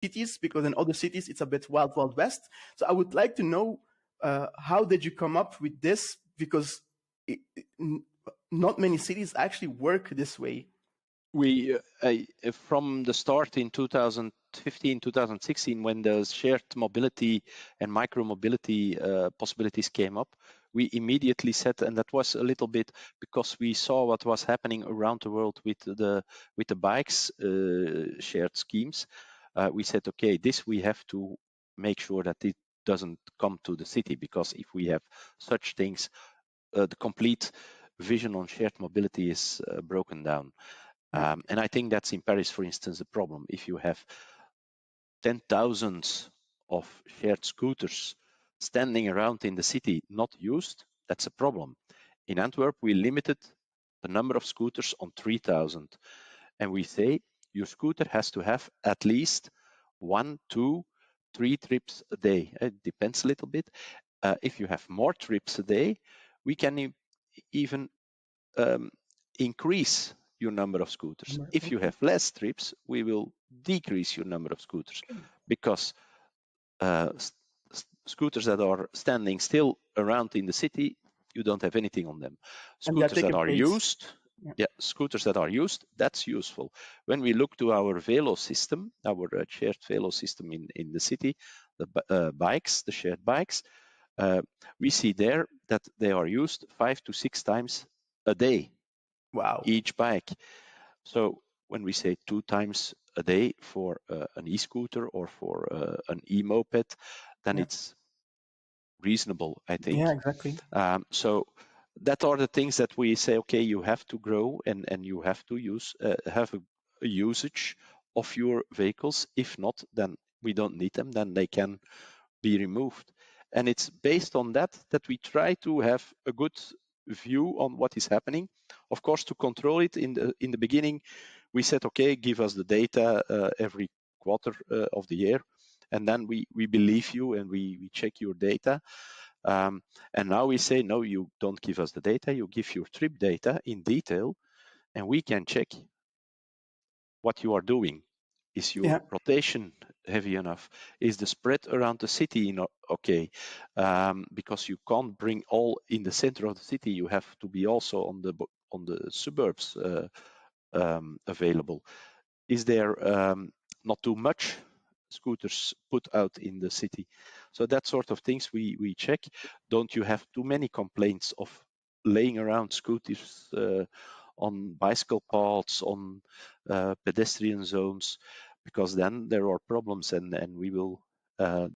cities, because in other cities it's a bit wild, wild west. So I would like to know how did you come up with this? Because not many cities actually work this way. We from the start in 2015, 2016, when the shared mobility and micro mobility possibilities came up, we immediately said, and that was a little bit because we saw what was happening around the world with the bikes shared schemes. We said, okay, this we have to make sure that it doesn't come to the city, because if we have such things, the complete vision on shared mobility is broken down. And I think that's in Paris, for instance, a problem. If you have 10,000 of shared scooters standing around in the city not used, that's a problem. In Antwerp, we limited the number of scooters on 3,000. And we say your scooter has to have at least 1, 2, 3 trips a day. It depends a little bit. If you have more trips a day, we can even increase your number of scooters. If you have less trips, we will decrease your number of scooters, because scooters that are standing still around in the city, you don't have anything on them. Scooters that are used, scooters that are used, that's useful. When we look to our Velo system, our shared Velo system in the city, the bikes, the shared bikes, we see there that they are used 5 to 6 times a day. Wow. Each bike. So when we say 2 times a day for an e-scooter or for an e-moped, then it's reasonable, I think. Yeah, exactly. So that are the things that we say, okay, you have to grow and you have to have a usage of your vehicles. If not, then we don't need them, then they can be removed. And it's based on that we try to have a good view on what is happening. Of course, to control it in the beginning, we said, okay, give us the data every quarter of the year, and then we believe you and we check your data. And now we say, no, you don't give us the data, you give your trip data in detail, and we can check what you are doing. Is your rotation heavy enough? Is the spread around the city okay? Because you can't bring all in the center of the city. You have to be also on the suburbs available. Is there not too much scooters put out in the city? So that sort of things we check. Don't you have too many complaints of laying around scooters on bicycle paths, on pedestrian zones, because then there are problems, and we will